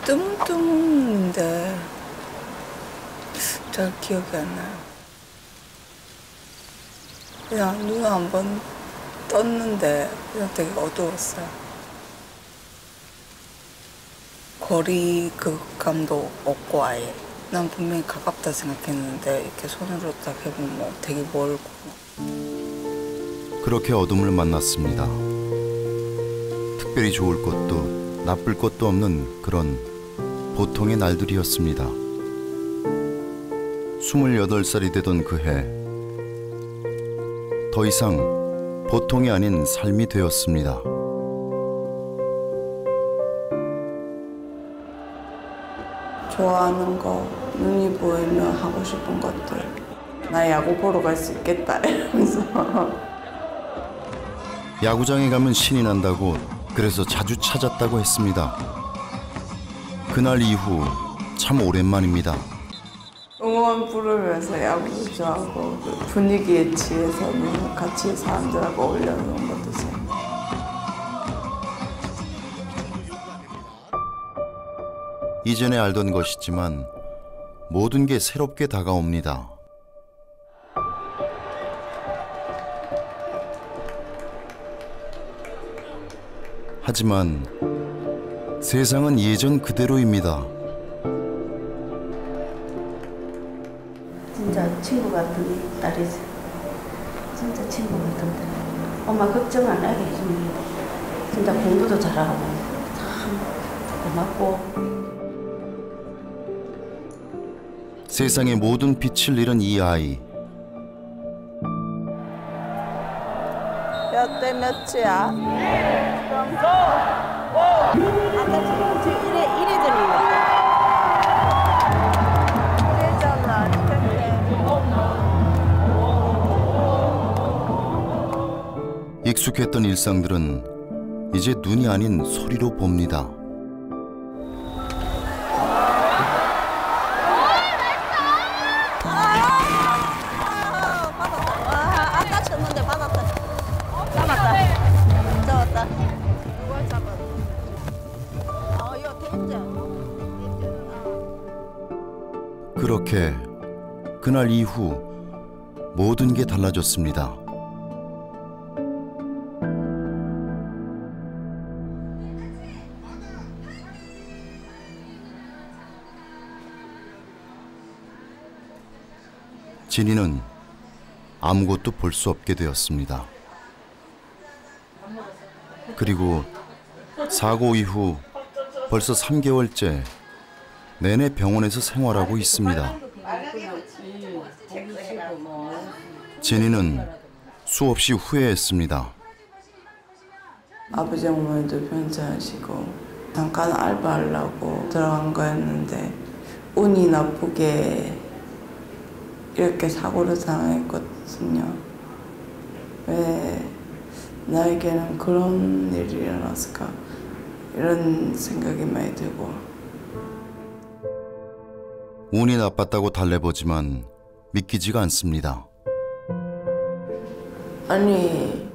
뜨문뜨문인데 잘 기억이 안 나요. 그냥 눈 한번 떴는데 그냥 되게 어두웠어요. 거리감도 없고 아예. 난 분명히 가깝다 생각했는데 이렇게 손으로 딱 해보면 뭐 되게 멀고. 그렇게 어둠을 만났습니다. 특별히 좋을 것도 나쁠 것도 없는 그런 보통의 날들이었습니다. 28살이 되던 그 해, 더 이상 보통이 아닌 삶이 되었습니다. 좋아하는 거, 눈이 보이면 하고 싶은 것들. 나 야구 보러 갈 수 있겠다 이러면서. 야구장에 가면 신이 난다고 그래서 자주 찾았다고 했습니다. 그날 이후 참 오랜만입니다. 응원 부르면서 야구도 좋아하고 그 분위기에 취해서 같이 사람들하고 어울려놓은 것도 재밌고. 이전에 알던 것이지만 모든 게 새롭게 다가옵니다. 하지만 세상은 예전 그대로입니다. 진짜 친구 같은 딸이지. 진짜 친구 같은 딸. 엄마 걱정 안 하게 해줍니다. 진짜 공부도 잘하고 참 고맙고. 세상의 모든 빛을 잃은 이 아이. 몇 대 몇이야? 아까 지금 익숙했던 일상들은 이제 눈이 아닌 소리로 봅니다. 아까 쳤는데 받았다. 잡았다. 잡았다. 누가 잡았어? 이거 됐죠? 그렇게 그날 이후 모든 게 달라졌습니다. 진이는 아무것도 볼 수 없게 되었습니다. 그리고 사고 이후 벌써 3개월째 내내 병원에서 생활하고 있습니다. 진이는 수없이 후회했습니다. 아버지 어머니도 편찮으시고 잠깐 알바하려고 들어간 거였는데 운이 나쁘게 이렇게 사고를 당했거든요. 왜 나에게는 그런 일이 일어났을까? 이런 생각이 많이 들고. 운이 나빴다고 달래보지만 믿기지가 않습니다. 아니,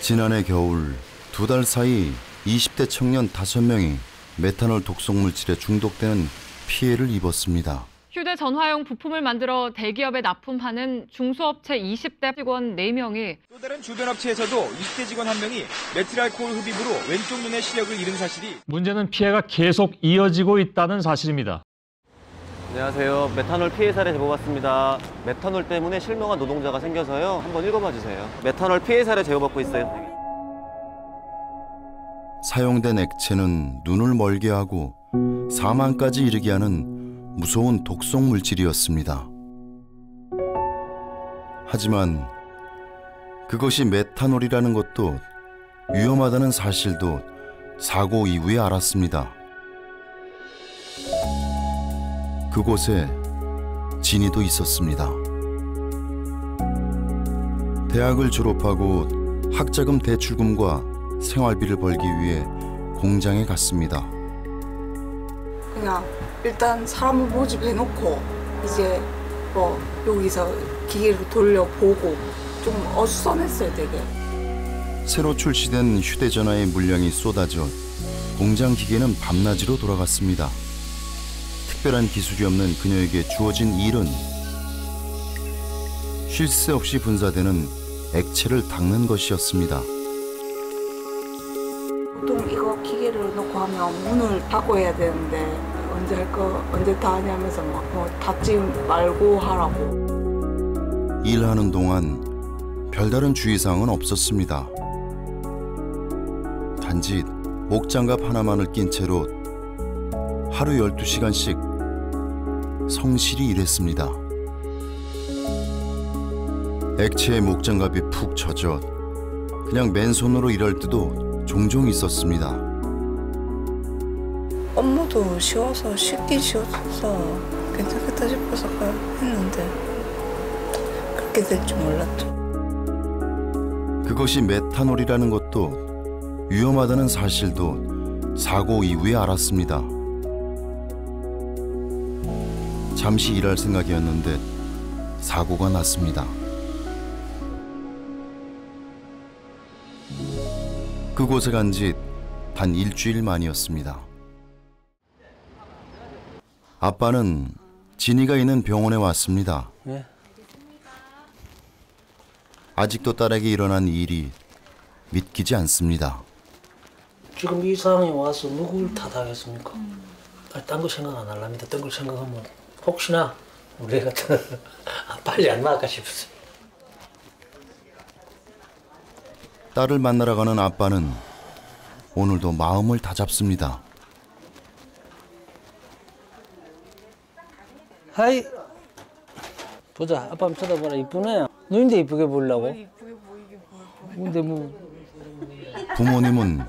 지난해 겨울 2달 사이 20대 청년 5명이 메탄올 독성 물질에 중독되는 피해를 입었습니다. 휴대전화용 부품을 만들어 대기업에 납품하는 중소업체 20대 직원 4명이 또 다른 주변 업체에서도 20대 직원 1명이 메틸알코올 흡입으로 왼쪽 눈의 시력을 잃은 사실이. 문제는 피해가 계속 이어지고 있다는 사실입니다. 안녕하세요. 메탄올 피해 사례 제보 받습니다. 메탄올 때문에 실명한 노동자가 생겨서요. 한번 읽어봐 주세요. 메탄올 피해 사례 제보받고 있어요. 사용된 액체는 눈을 멀게 하고 사망까지 이르게 하는 무서운 독성 물질이었습니다. 하지만 그것이 메탄올이라는 것도 위험하다는 사실도 사고 이후에 알았습니다. 그곳에 진이도 있었습니다. 대학을 졸업하고 학자금 대출금과 생활비를 벌기 위해 공장에 갔습니다. 그냥 일단 사람을 모집해놓고 이제 뭐 여기서 기계를 돌려보고 좀 어수선했어요, 되게. 새로 출시된 휴대전화의 물량이 쏟아져 공장 기계는 밤낮으로 돌아갔습니다. 특별한 기술이 없는 그녀에게 주어진 일은 쉴 새 없이 분사되는 액체를 닦는 것이었습니다. 보통 이거 기계를 놓고 하면 문을 닫고 해야 되는데 언제 다 하냐면서 막 닫지 말고 하라고. 일하는 동안 별다른 주의사항은 없었습니다. 단지 목장갑 하나만을 낀 채로 하루 12시간씩 성실히 일했습니다. 액체에 목장갑이 푹 젖어 그냥 맨손으로 일할 때도 종종 있었습니다. 업무도 쉬워서 쉽게 쉬워서 괜찮겠다 싶어서 했는데 그렇게 될 줄 몰랐죠. 그것이 메탄올이라는 것도 위험하다는 사실도 사고 이후에 알았습니다. 잠시 일할 생각이었는데 사고가 났습니다. 그곳에 간 지 단 일주일 만이었습니다. 아빠는 진이가 있는 병원에 왔습니다. 네. 아직도 딸에게 일어난 일이 믿기지 않습니다. 지금 이 상황에 와서 누굴 탓하겠습니까? 딴 거 생각 안 하랍니다. 딴 걸 생각하면 혹시나 우리 애가 빨리 안 나갈까 싶었어요. 딸을 만나러 가는 아빠는 오늘도 마음을 다잡습니다. 하이. 보자. 아빠 한번 쳐다봐라. 이쁘네. 너인데 이쁘게 보려고? 근데 뭐. 부모님은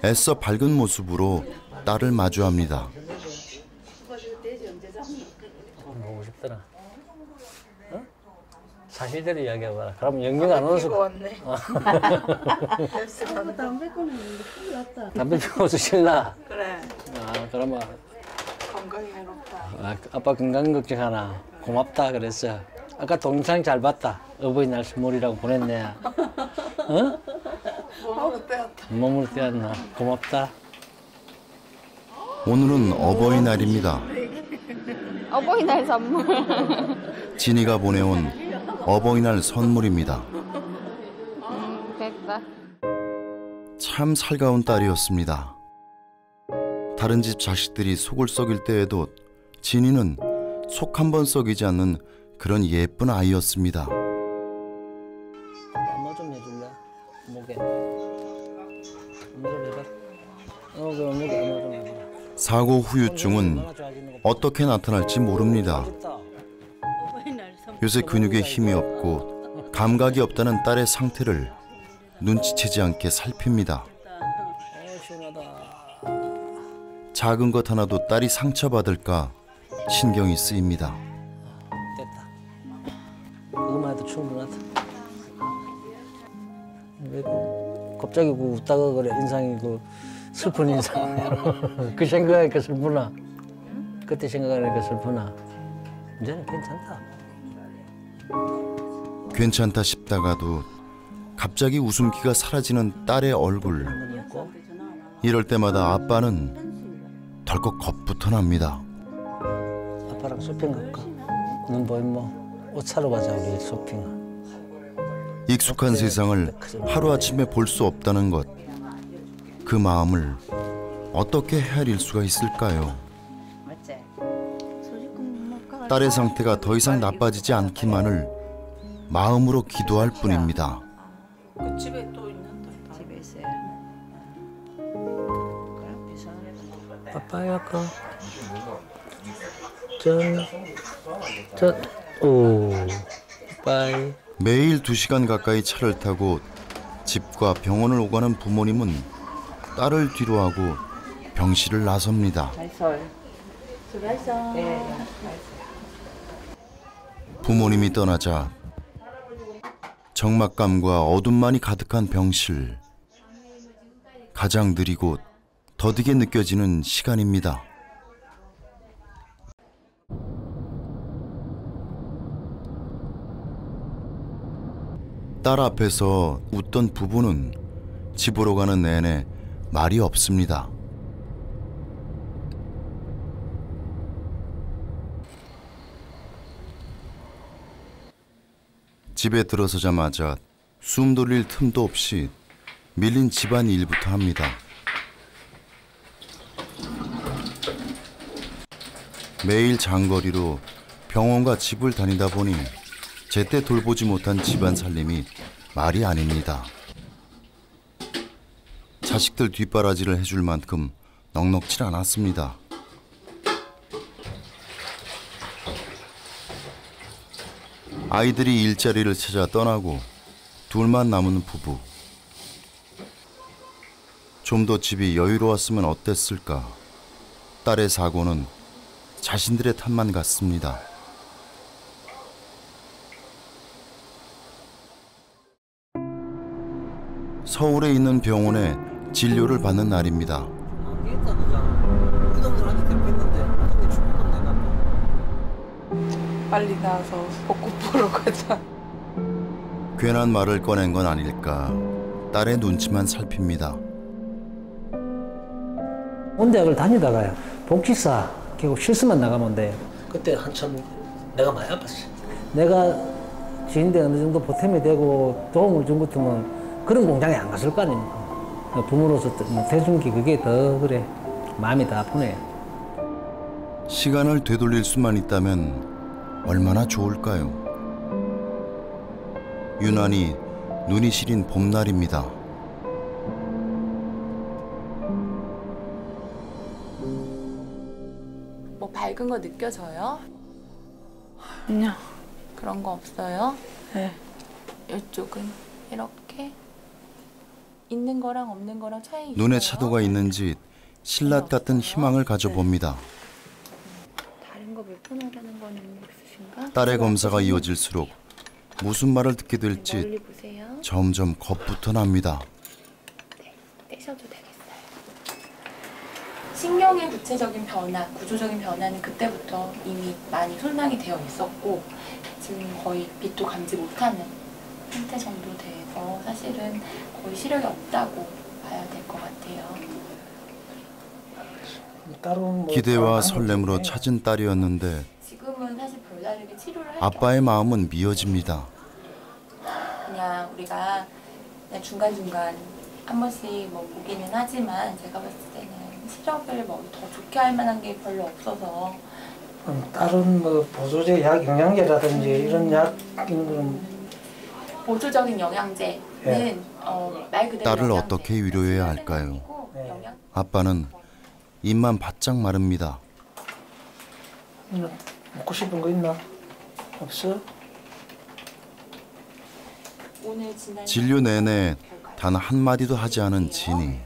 애써 밝은 모습으로 딸을 마주합니다. 보고 싶더라. 어? 사실대로 이야기해봐라. 그럼 영영 아나운서. 왔네. 담배 피고 오실라? 그래. 아, 그러면. 건강이 해롭다. 아, 아빠 건강 걱정하나. 고맙다 그랬어. 아까 동영상 잘 봤다. 어버이날 선물이라고 보냈네. 어? 몸으로 빼앗다. 몸으로 떼었나. 고맙다. 오늘은 어버이날입니다. 어버이날 선물. 진이가 보내온 어버이날 선물입니다. 됐다. 참 살가운 딸이었습니다. 다른 집 자식들이 속을 썩일 때에도 진이는 속 한 번 썩이지 않는 그런 예쁜 아이였습니다. 안마 좀 해줄래? 목에. 안마 좀 해봐. 그럼 목에 안마 좀 해봐. 사고 후유증은 어떻게 나타날지 모릅니다. 요새 근육에 힘이 없고 감각이 없다는 딸의 상태를 눈치채지 않게 살핍니다. 작은 것 하나도 딸이 상처받을까 신경이 쓰입니다. 됐다. 그것만 해도 충분하다. 왜 갑자기 그 웃다가 그래 인상이 그 슬픈 인상. 그 생각하니까 슬프나? 그때 생각하니까 슬프나? 이제는 괜찮다. 괜찮다 싶다가도 갑자기 웃음기가 사라지는 딸의 얼굴. 이럴 때마다 아빠는 덜컥 겁부터 납니다. 아빠랑 쇼핑 갈까? 눈 보이면 뭐 옷 사러 가자 우리 쇼핑. 익숙한 세상을 하루아침에 볼 수 없다는 것. 그 마음을 어떻게 헤아릴 수가 있을까요? 딸의 상태가 더 이상 나빠지지 않기만을 마음으로 기도할 뿐입니다. 그 집에 또 있는데. 집에 있어요. 빠빠이 할까? 오, 빠이. 매일 2시간 가까이 차를 타고 집과 병원을 오가는 부모님은 딸을 뒤로하고 병실을 나섭니다. 부모님이 떠나자 적막감과 어둠만이 가득한 병실. 가장 느리고 더디게 느껴지는 시간입니다. 딸 앞에서 웃던 부부는 집으로 가는 내내 말이 없습니다. 집에 들어서자마자 숨 돌릴 틈도 없이 밀린 집안 일부터 합니다. 매일 장거리로 병원과 집을 다니다 보니 제때 돌보지 못한 집안 살림이 말이 아닙니다. 자식들 뒷바라지를 해줄 만큼 넉넉지 않았습니다. 아이들이 일자리를 찾아 떠나고 둘만 남은 부부. 좀 더 집이 여유로웠으면 어땠을까. 딸의 사고는 자신들의 탓만 같습니다. 서울에 있는 병원에 진료를 받는 날입니다. 빨리 나와서 벚꽃 보러 가자. 괜한 말을 꺼낸 건 아닐까. 딸의 눈치만 살핍니다. 온대학을 다니다가요. 복지사 결국 실수만 나가면 돼요. 그때 한참 내가 많이 아팠어요. 내가 지인데 어느 정도 보탬이 되고 도움을 준 것 같으면 그런 공장에 안 갔을 거 아닙니까. 부모로서 못해준 게 그게 더 그래. 마음이 더 아프네. 시간을 되돌릴 수만 있다면 얼마나 좋을까요? 유난히 눈이 시린 봄날입니다. 뭐 밝은 거 느껴져요? 아니야. 그런 거 없어요? 네. 이쪽은 이렇게 있는 거랑 없는 거랑 차이 있어요? 눈에 차도가 있는지 신라 같은 희망을 가져봅니다. 다른 거 불편하다는 거는 있으신가? 딸의 검사가 이어질수록 무슨 말을 듣게 될지 멀리 보세요. 점점 겁부터 납니다. 네, 떼셔도 되겠어요. 신경의 구체적인 변화, 구조적인 변화는 그때부터 이미 많이 손상이 되어 있었고 지금 거의 빛도 감지 못하는 상태 정도 돼서 사실은 거의 시력이 없다고 봐야 될 것 같아요. 기대와 설렘으로 찾은 딸이었는데 지금은 사실 별다르게 치료를 할 게 아빠의 마음은 미어집니다. 그냥 우리가 그냥 중간중간 한 번씩 뭐 보기는 하지만 제가 봤을 때는 시력을 뭐 더 좋게 할 만한 게 별로 없어서 다른 뭐 보조제 약, 영양제라든지 이런 약 이런 거는 보조적인 영양제는 네. 말 그대로 딸을 영양제. 어떻게 위로해야 할까요? 영양... 아빠는 입만 바짝 마릅니다. 먹고 싶은 거 있나? 없어? 오늘 지난 진료 내내 단 한마디도 하지 않은 진이.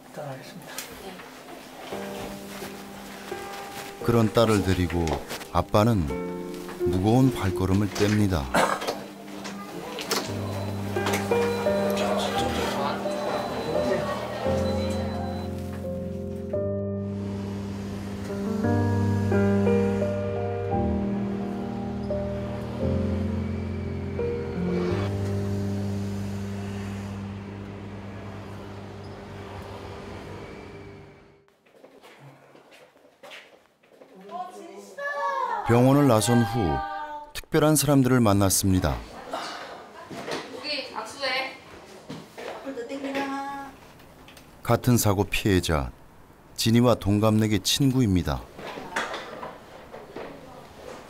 일단 알겠습니다. 그런 딸을 데리고 아빠는 무거운 발걸음을 뗍니다. 병원을 나선 후 특별한 사람들을 만났습니다. 여기 악수해. 같은 사고 피해자 진이와 동갑내기 친구입니다.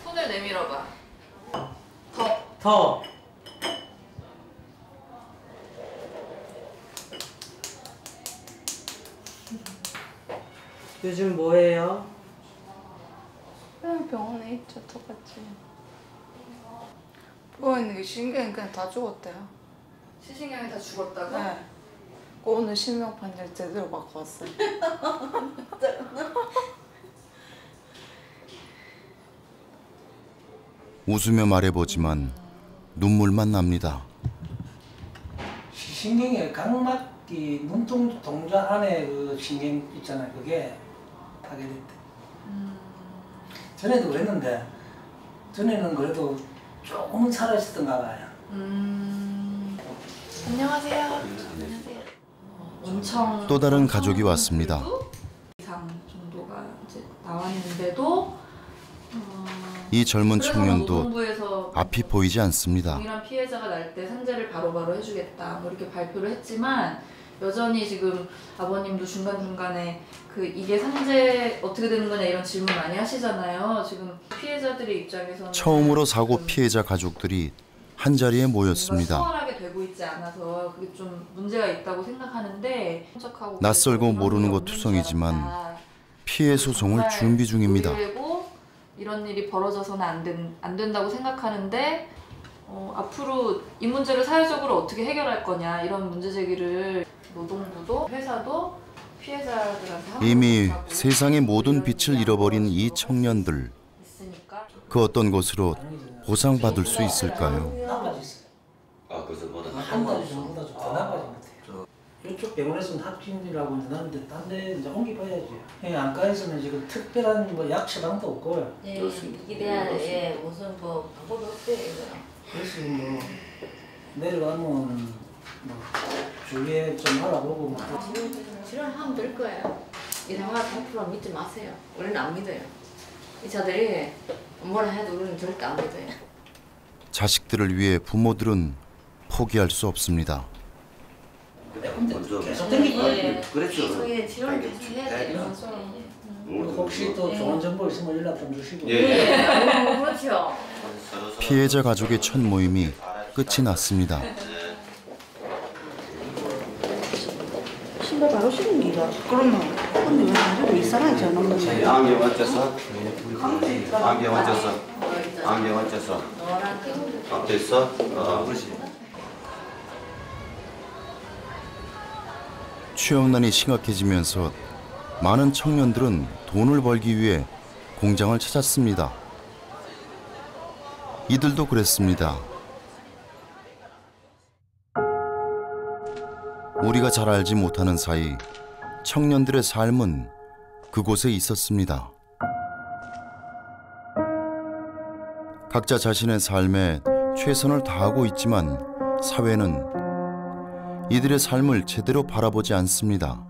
손을 내밀어봐. 더. 요즘 뭐해요? 그냥 병원에 있죠, 똑같이. 부어 있는 게 신경이 그냥 다 죽었대요. 시신경이 다 죽었다고? 네. 오늘 실명 판정 제대로 받고 왔어요. 웃으며 말해보지만 눈물만 납니다. 신경이 각막이 눈동 동자 안에 그 신경 있잖아요. 그게 파괴됐대. 전에도 그랬는데 전에는 그래도 조금은 살아있었던가 봐요. 안녕하세요. 안녕하세요. 엄청 또 다른 가족이 왔습니다. 이상 정도가 이제 나왔는데도 이 젊은 청년도 노동부에서 앞이 보이지 않습니다. 동일한 피해자가 날 때 산재를 바로바로 해주겠다 뭐 이렇게 발표를 했지만 여전히 지금 아버님도 중간중간에 그 이게 산재 어떻게 되는 거냐 이런 질문 많이 하시잖아요. 지금 피해자들의 입장에서는 처음으로 사고 피해자 가족들이 한자리에 모였습니다. 수월하게 되고 있지 않아서 그게 좀 문제가 있다고 생각하는데 낯설고 모르는 것 투성이지만 피해 소송을 준비 중입니다. 이런 일이 벌어져서는 안 된다고 생각하는데 앞으로 이 문제를 사회적으로 어떻게 해결할 거냐 이런 문제 제기를 노동부도 회사도 피해자들한테 이미 세상의 모든 빛을 잃어버린 이 청년들, 그 어떤 것으로 보상받을 수 있을까요? 아, 그래서 한 가지 전보다 좀 더 나빠진 것 같아요. 이쪽 병원에서는 합진이라고 나는데 딴 데 이제 옮겨봐야지. 안과에서는 지금 특별한 뭐 약 처방도 없고요. 네, 이게 대한 무슨 뭐 방법이 없대요, 이거. 그래서 뭐 내려가면 뭐 주위에 좀 알아보고 뭐. 치료하면 될 거예요. 이 상황 100% 믿지 마세요. 우리는 안 믿어요. 이 자들이 뭐라 해도 우리는 절대 안 믿어요. 자식들을 위해 부모들은 포기할 수 없습니다. 계속 땡기고 그렇죠. 계속 치료를 계속 해야 돼요. 혹시 또 좋은 정보 있으면 연락 좀 주시고. 그렇죠. 피해자 가족의 첫 모임이 끝이 났습니다. 신발 바로 신는 기가. 그러면 근데 왜 가족이 이상하지 않은 건지. 안경 어째서? 안경 어째서? 안경 어째서? 앞에 있어? 그렇지. 취업난이 심각해지면서 많은 청년들은 돈을 벌기 위해 공장을 찾았습니다. 이들도 그랬습니다. 우리가 잘 알지 못하는 사이 청년들의 삶은 그곳에 있었습니다. 각자 자신의 삶에 최선을 다하고 있지만 사회는 이들의 삶을 제대로 바라보지 않습니다.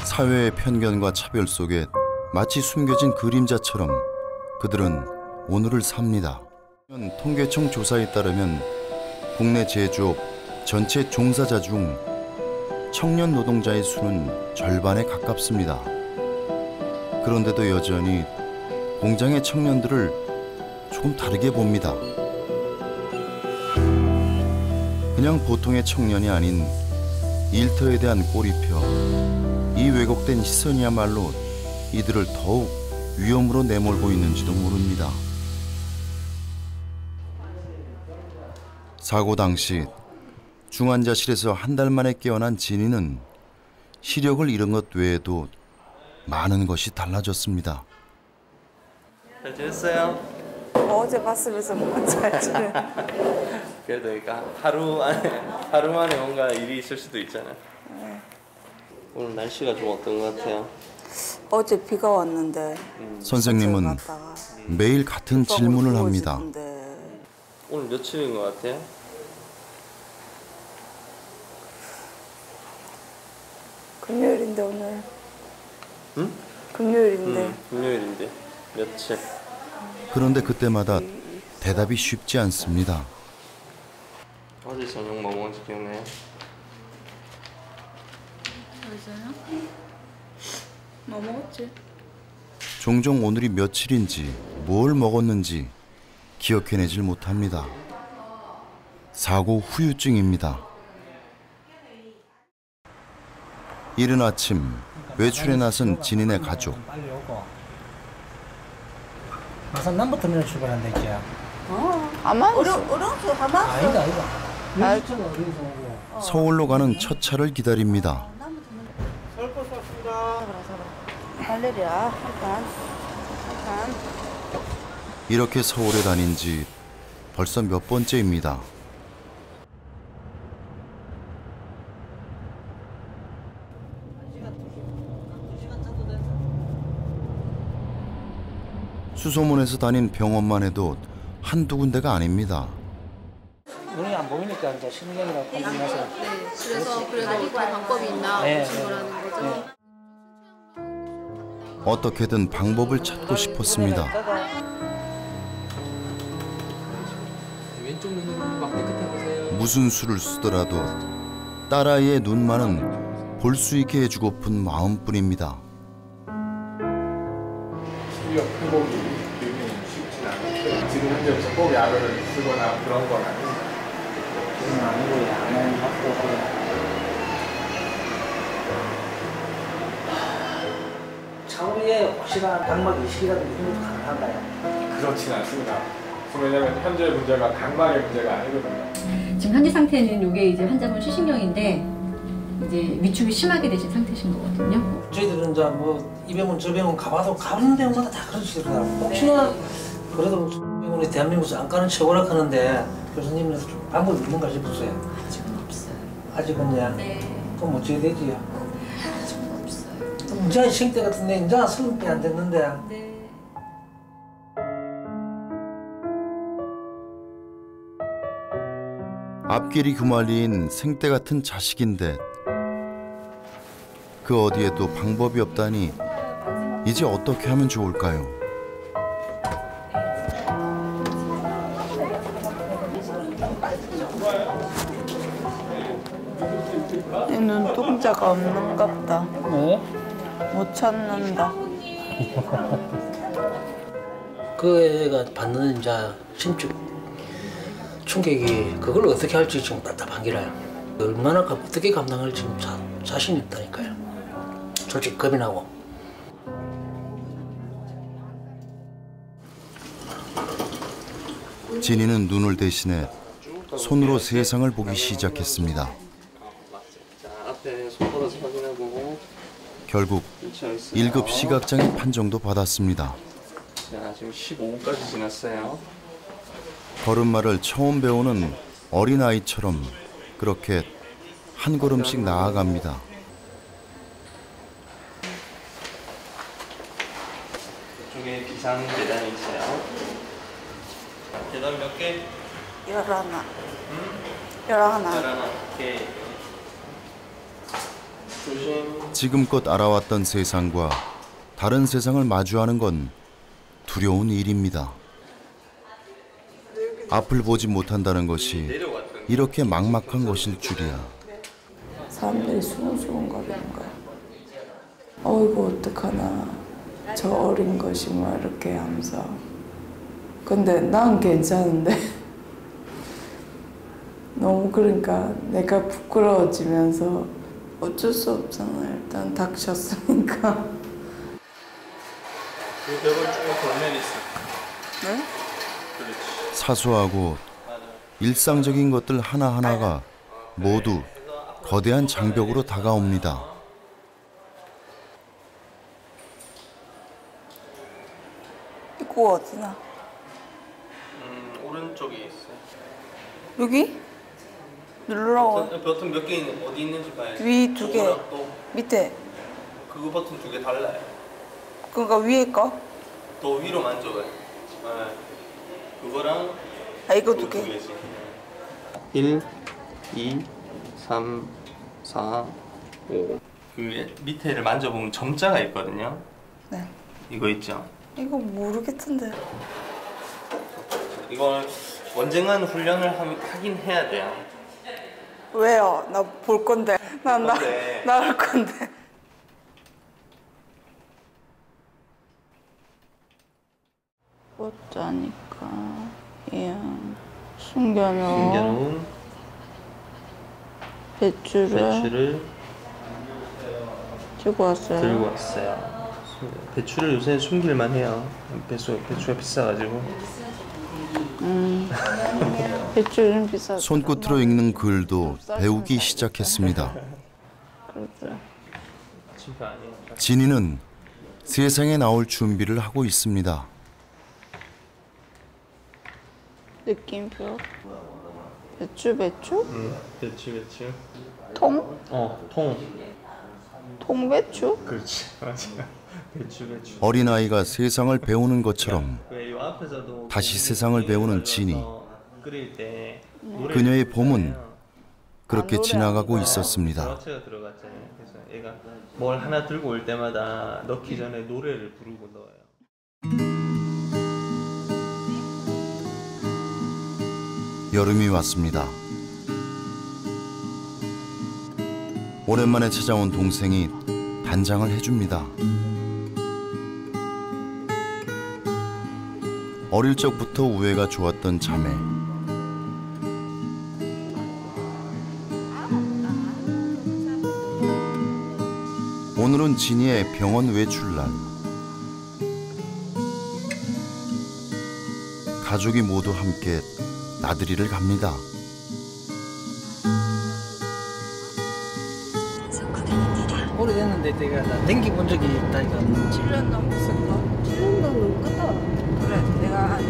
사회의 편견과 차별 속에 마치 숨겨진 그림자처럼 그들은 오늘을 삽니다. 통계청 조사에 따르면 국내 제조업 전체 종사자 중 청년 노동자의 수는 절반에 가깝습니다. 그런데도 여전히 공장의 청년들을 조금 다르게 봅니다. 그냥 보통의 청년이 아닌 일터에 대한 꼬리표, 이 왜곡된 시선이야말로 이들을 더욱 위험으로 내몰고 있는지도 모릅니다. 사고 당시 중환자실에서 한 달 만에 깨어난 진이는 시력을 잃은 것 외에도 많은 것이 달라졌습니다. 잘 지냈어요? 어제 봤으면서 뭐가 잘 지내. 그래도 그러니까 하루 만에 뭔가 일이 있을 수도 있잖아요. 오늘 날씨가 좀 어떤 것 같아요? 어제 비가 왔는데. 선생님은 매일 같은 질문을 합니다. 오늘 며칠인 것 같아요? 금요일인데 오늘. 응? 금요일인데. 금요일인데 며칠? 그런데 그때마다 대답이 쉽지 않습니다. 어제 저녁 뭐 먹은지 기억나요? 어제요? 뭐 먹었지? 종종 오늘이 며칠인지 뭘 먹었는지 기억해내질 못합니다. 사고 후유증입니다. 이른 아침 외출에 나선 진인의 가족. 빨리 오고. 마산남부터 출발한다 했지. 아마 어려서 하마? 아니다. 일주일은 어디서 오고. 서울로 가는 첫 차를 기다립니다. 할래리야 일단. 이렇게 서울에 다닌 지 벌써 몇 번째입니다. 수소문에서 다닌 병원만 해도 한두 군데가 아닙니다. 눈이 안 보이니까 이제 신경이라고 판단해서. 네, 그래서 그래도 어떻게 방법이 있나 보신 거라는 거죠. 어떻게든 방법을 찾고 싶었습니다. 왼쪽 눈으로 막 깨끗해보세요. 무슨 수를 쓰더라도 딸아이의 눈만은 볼 수 있게 해주고픈 마음뿐입니다. 시력 회복이 쉽진 않은데 지금 현재 꼭 약을 쓰거나 그런 건 아닙니다. 그건 아니고 약만 먹고 차후에 확실한 각막 이식이라도 이런 것도 가능한가요? 그렇진 않습니다. 왜냐하면 현재 문제가 각막의 문제가 아니거든요. 지금 현재 상태는 이게 이제 환자분 시신경인데 이제 위축이 심하게 되신 상태신 거거든요. 저희들은 이제 뭐 이 병원 저 병원 가봐도 가는 병원마다 다 그러시더라고요. 혹시나 그래도 병원이 대한민국에서 안가는 최고라 하는데 교수님께서 좀 방법이 있는가 싶었어요. 아직은 없어요. 아직은요? 네. 그럼 어떻게 되지요? 아직은 없어요. 이제 싱때 같은데 이제 20배 안 됐는데. 네. 앞길이 구말리인 생때 같은 자식인데 그 어디에도 방법이 없다니 이제 어떻게 하면 좋을까요? 이 눈동자가 없는갑다. 네? 못 찾는다. 그 애가 받는 이제 심적 충격이 그걸 어떻게 할지 지금 답답한 기라요. 얼마나 어떻게 감당할지 자신이 없다니까요. 솔직히 겁이 나고. 진이는 눈을 대신해 손으로 세상을 보기 시작했습니다. 자, 앞에 손바닥 확인하고. 결국 1급 시각장애 판정도 받았습니다. 자, 지금 15분까지 지났어요. 걸음마를 처음 배우는 어린아이처럼 그렇게 한 걸음씩 나아갑니다. 이쪽에 비상 계단이 있어요. 계단 몇 개? 11. 11. 오케이. 조심. 지금껏 알아왔던 세상과 다른 세상을 마주하는 건 두려운 일입니다. 앞을 보지 못한다는 것이 이렇게 막막한 것일 줄이야. 사람들이 수근수근 거리는 거야. 어이구 어떡하나 저 어린 것이 뭐 이렇게 하면서. 근데 난 괜찮은데 너무 그러니까 내가 부끄러워지면서 어쩔 수 없잖아. 일단 닥쳤으니까. 그 벽을 쭉 돌면 있어. 네? 사소하고 일상적인 것들 하나하나가 모두 거대한 장벽으로 다가옵니다. 이거 어디나? 오른쪽에 있어요. 여기? 누르라고. 버튼 몇 개 어디 있는지 봐야지. 위 2개. 밑에. 그거 버튼 2개 달라요. 그러니까 위에 거? 더 위로 만져봐요. 네. 그거랑 이거 2개. 1, 2, 3, 4, 5. 그 밑에를 만져보면 점자가 있거든요. 네. 이거 있죠? 이거 모르겠던데. 이걸 언젠가는 훈련을 하긴 해야 돼요. 왜요? 나 볼 건데. 나 할 건데. 꽂자니까 그냥 숨겨놓은 배추를 들고 왔어요. 배추를 요새 숨길만 해요. 배추가 비싸가지고. 배추 좀 비싸. 손끝으로 읽는 글도 배우기 시작했습니다. 진이는 세상에 나올 준비를 하고 있습니다. 느낌표. 배추? 배추. 통? 통. 통배추? 그렇지, 맞아. 어린아이가 세상을 배우는 것처럼 다시 세상을 배우는 진이. 그녀의 봄은 그렇게 지나가고 있었습니다. 얘가 뭘 하나 들고 올 때마다 넣기 전에 노래를 부르고 넣어요. 여름이 왔습니다. 오랜만에 찾아온 동생이 단장을 해줍니다. 어릴 적부터 우애가 좋았던 자매. 오늘은 진이의 병원 외출날. 가족이 모두 함께 나들이를 갑니다. 오래됐는데 내가 나 댕기 본 적이 있다니까. 7년 넘었을까? 7년도 넘겠다. 그래, 내가 한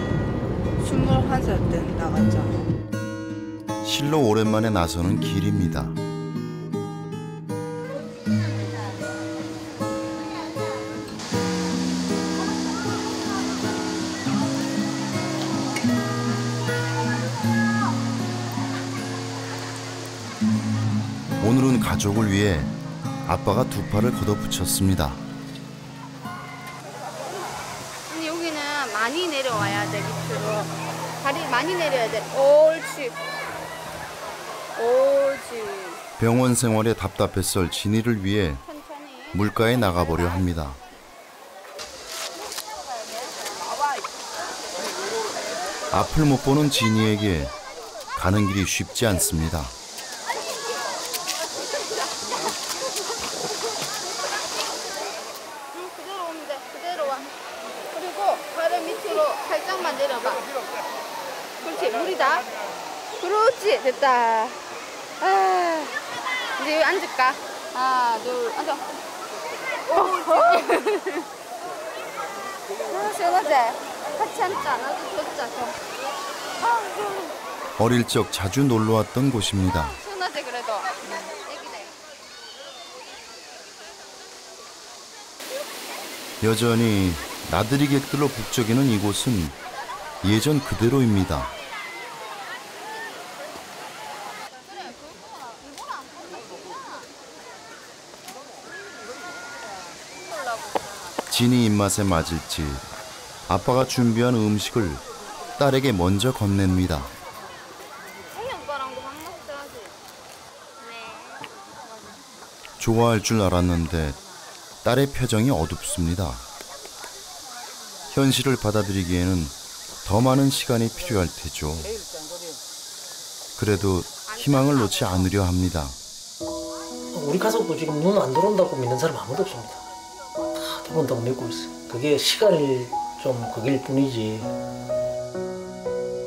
21살 때 나갔잖아. 실로 오랜만에 나서는 길입니다. 오늘은 가족을 위해 아빠가 두 팔을 걷어붙였습니다. 언니 여기는 많이 내려와야 돼. 밑으로 다리 많이 내려야 돼. 옳지. 옳지. 병원 생활에 답답했을 진이를 위해 물가에 나가보려 합니다. 앞을 못 보는 진이에게 가는 길이 쉽지 않습니다. 그대로 오면 돼. 그대로 와. 그리고 발을 밑으로 살짝만 내려봐. 그렇지. 물이다. 그렇지. 됐다. 아, 이제 여기 앉을까? 하나, 둘, 앉아. 오, 아, 시원하지? 같이 앉자. 나도 줬자. 아, 시원해. 어릴 적 자주 놀러왔던 곳입니다. 시원하지 그래도? 애기네. 여전히 나들이객들로 북적이는 이곳은 예전 그대로입니다. 진이 입맛에 맞을지 아빠가 준비한 음식을 딸에게 먼저 건넵니다. 좋아할 줄 알았는데 딸의 표정이 어둡습니다. 현실을 받아들이기에는 더 많은 시간이 필요할 테죠. 그래도 희망을 놓지 않으려 합니다. 우리 가족도 지금 눈 안 들어온다고 믿는 사람 아무도 없습니다. 다 들어온다고 믿고 있어요. 그게 시간이 좀 그길 뿐이지.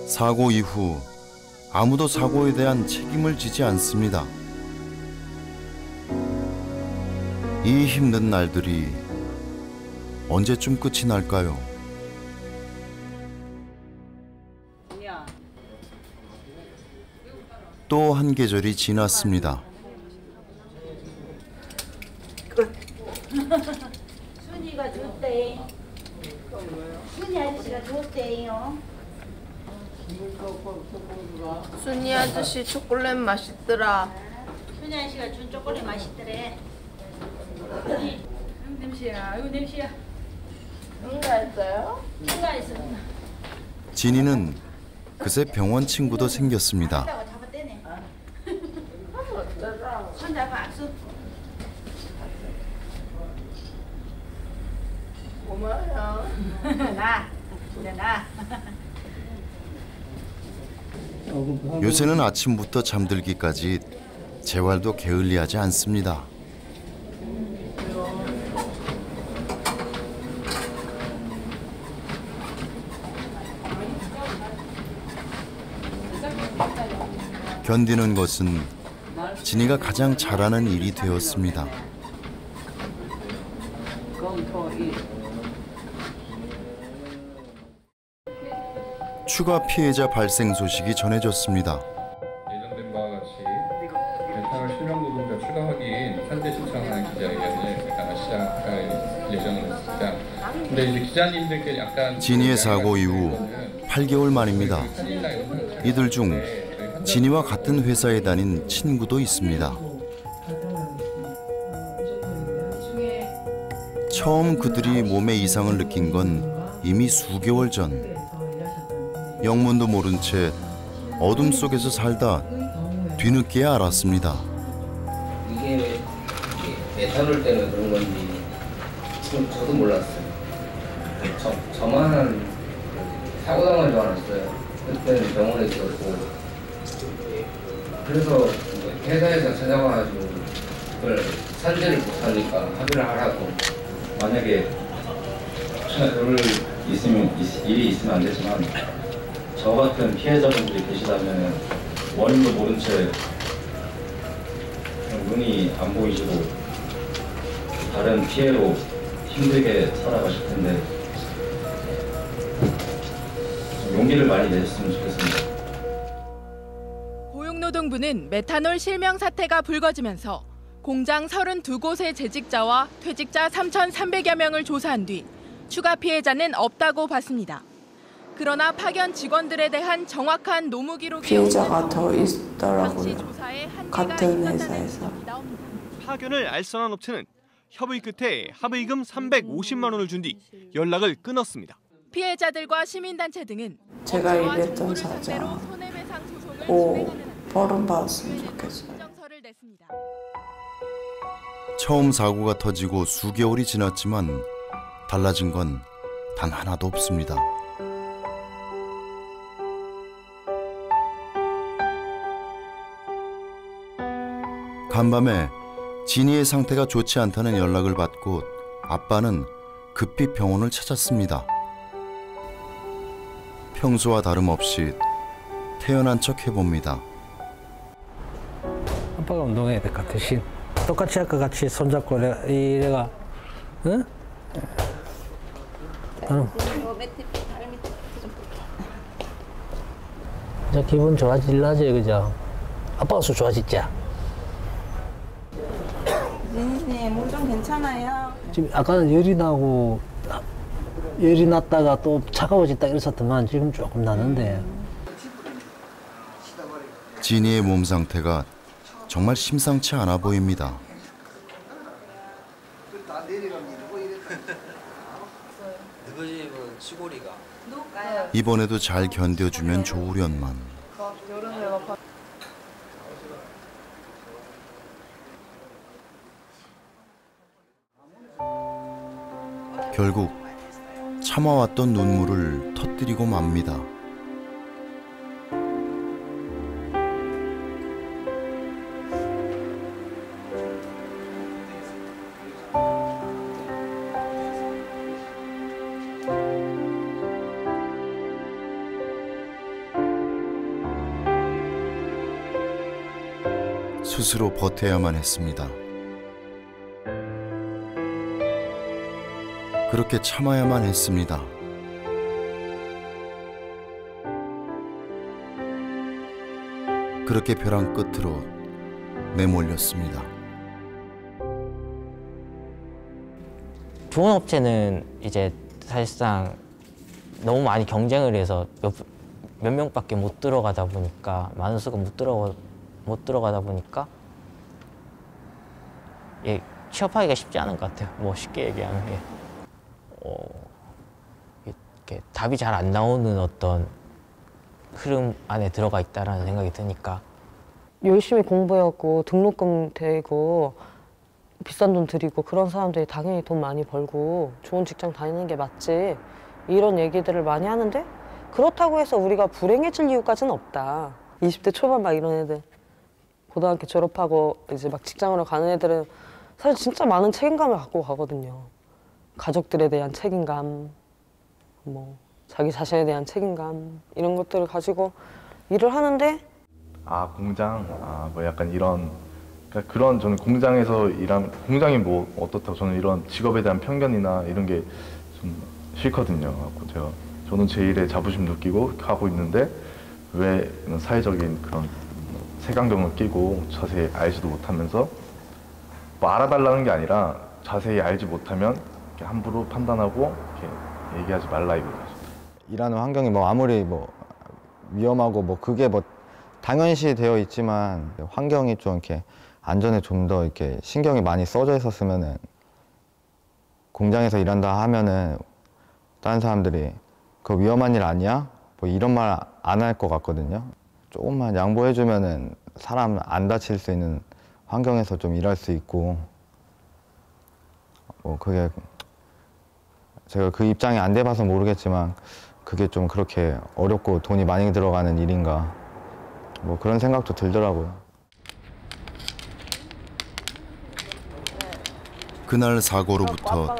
사고 이후 아무도 사고에 대한 책임을 지지 않습니다. 이 힘든 날들이 언제쯤 끝이 날까요? 또 한 계절이 지났습니다. 순이가 줬대. 순이 아저씨가 줬대요. 순이 아저씨 초콜릿 맛있더라. 순이 아저씨가 준 초콜릿 맛있더래. 아이고 냄새야. 아이고 냄새야. 응가했어요? 응가했어. 진이는 그새 병원 친구도 생겼습니다. 잡았대네. 손잡아 악수. 고마워요. 나. 이제 나. 요새는 아침부터 잠들기까지 재활도 게을리하지 않습니다. 견디는 것은 진이가 가장 잘하는 일이 되었습니다. 추가 피해자 발생 소식이 전해졌습니다. 예정된 바와 같이 메탄올 실명 노동자 추가 확인 산재 신청하는 기자회견을 시작할 예정입니다. 근데 이제 기자님들께 약간 진이의 사고 이후 8개월 만입니다. 이들 중 진이와 같은 회사에 다닌 친구도 있습니다. 처음 그들이 몸에 이상을 느낀 건 이미 수개월 전. 영문도 모른 채 어둠 속에서 살다 뒤늦게야 알았습니다. 이게 메탄올 때문에 그런 건지 저도 몰랐어요. 저만 사고 당한 줄 알았어요. 그때는 병원에 있었고, 그래서 회사에서 찾아와가지고 그걸 산재를 못하니까 합의를 하라고. 만약에 일이 있으면 안 되지만 저 같은 피해자분들이 계시다면 원인도 모른 채 그냥 눈이 안 보이시고 다른 피해로 힘들게 살아가실 텐데 좀 용기를 많이 내셨으면 좋겠습니다. 고용노동부는 메탄올 실명 사태가 불거지면서 공장 32곳의 재직자와 퇴직자 3,300여 명을 조사한 뒤 추가 피해자는 없다고 봤습니다. 그러나 파견 직원들에 대한 정확한 노무 기록이 피해자가 더 있더라고요. 같은 회사에서. 파견을 알선한 업체는 협의 끝에 합의금 350만 원을 준 뒤 연락을 끊었습니다. 피해자들과 시민단체 등은 제가 일했던 사장 꼭 벌금받았으면 좋겠어요. 처음 사고가 터지고 수개월이 지났지만 달라진 건 단 하나도 없습니다. 간밤에 진이의 상태가 좋지 않다는 연락을 받고 아빠는 급히 병원을 찾았습니다. 평소와 다름없이 태연한 척 해봅니다. 아빠가 운동해야 될 것 같아. 똑같이 아까 같이 손잡고 이래가, 응? 나는 이제 기분 좋아질라지, 그죠? 아빠가 수 좋아졌자. 진이님 몸 좀 괜찮아요? 지금 아까는 열이 났다가 또 차가워졌다 이랬었더만 지금 조금 나는데. 진이의 몸 상태가 정말 심상치 않아 보입니다. 이번에도 잘 견뎌주면 좋으련만. 결국 참아왔던 눈물을 터뜨리고 맙니다. 스스로 버텨야만 했습니다. 그렇게 참아야만 했습니다. 그렇게 벼랑 끝으로 내몰렸습니다. 좋은 업체는 이제 사실상 너무 많이 경쟁을 해서 몇 명밖에 못 들어가다 보니까 많은 수가 못 들어가다 보니까 취업하기가 쉽지 않은 것 같아요. 뭐 쉽게 얘기하면 이렇게 답이 잘 안 나오는 어떤 흐름 안에 들어가 있다라는 생각이 드니까 열심히 공부해갖고 등록금 대고 비싼 돈 들이고 그런 사람들이 당연히 돈 많이 벌고 좋은 직장 다니는 게 맞지 이런 얘기들을 많이 하는데 그렇다고 해서 우리가 불행해질 이유까지는 없다. 20대 초반 막 이런 애들 고등학교 졸업하고 이제 막 직장으로 가는 애들은 사실 진짜 많은 책임감을 갖고 가거든요. 가족들에 대한 책임감, 뭐 자기 자신에 대한 책임감 이런 것들을 가지고 일을 하는데 공장 뭐 약간 이런 그러니까 그런 저는 공장에서 일한 공장이 뭐 어떻다고 저는 이런 직업에 대한 편견이나 이런 게 좀 싫거든요. 저는 제 일에 자부심 느끼고 하고 있는데 왜 이런 사회적인 그런 색안경을 끼고 자세히 알지도 못하면서 뭐 알아달라는 게 아니라 자세히 알지 못하면 이렇게 함부로 판단하고 이렇게 얘기하지 말라 이거죠. 일하는 환경이 뭐 아무리 뭐 위험하고 뭐 그게 뭐 당연시 되어 있지만 환경이 좀 이렇게 안전에 좀 더 이렇게 신경이 많이 써져 있었으면은 공장에서 일한다 하면은 다른 사람들이 그거 위험한 일 아니야? 뭐 이런 말 안 할 것 같거든요. 조금만 양보해주면은 사람 안 다칠 수 있는 환경에서 좀 일할 수 있고 뭐 그게 제가 그 입장이 안 돼봐서 모르겠지만 그게 좀 그렇게 어렵고 돈이 많이 들어가는 일인가 뭐 그런 생각도 들더라고요. 그날 사고로부터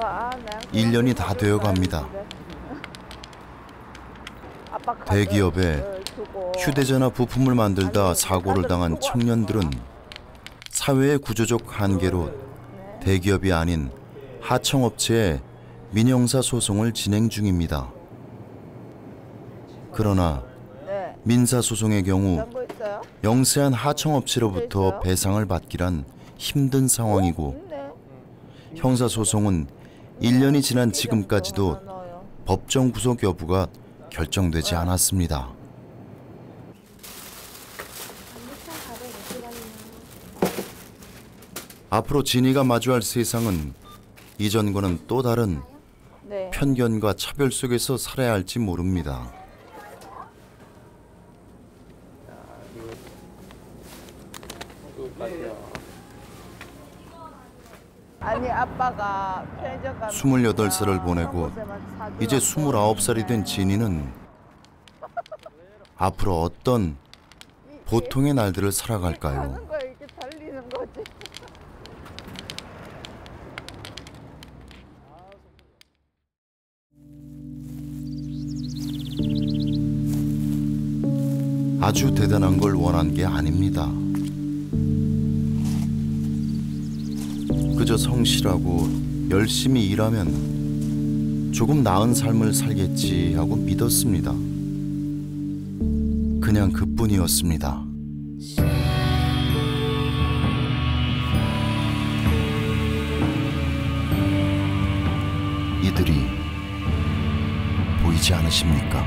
1년이 다 되어갑니다. 대기업에 휴대전화 부품을 만들다 사고를 당한 청년들은 사회의 구조적 한계로 대기업이 아닌 하청업체에 민형사 소송을 진행 중입니다. 그러나 민사소송의 경우 영세한 하청업체로부터 배상을 받기란 힘든 상황이고 형사소송은 1년이 지난 지금까지도 법정 구속 여부가 결정되지 않았습니다. 앞으로 진이가 마주할 세상은 이전과는 또 다른 편견과 차별 속에서 살아야 할지 모릅니다. 아니 아빠가 편의점 가면 28살을 보내고 이제 29살이 된 진이는 앞으로 어떤 보통의 날들을 살아갈까요? 이렇게 달리는 거지. 아주 대단한 걸 원한 게 아닙니다. 그저 성실하고 열심히 일하면 조금 나은 삶을 살겠지 하고 믿었습니다. 그냥 그뿐이었습니다. 이들이 보이지 않으십니까?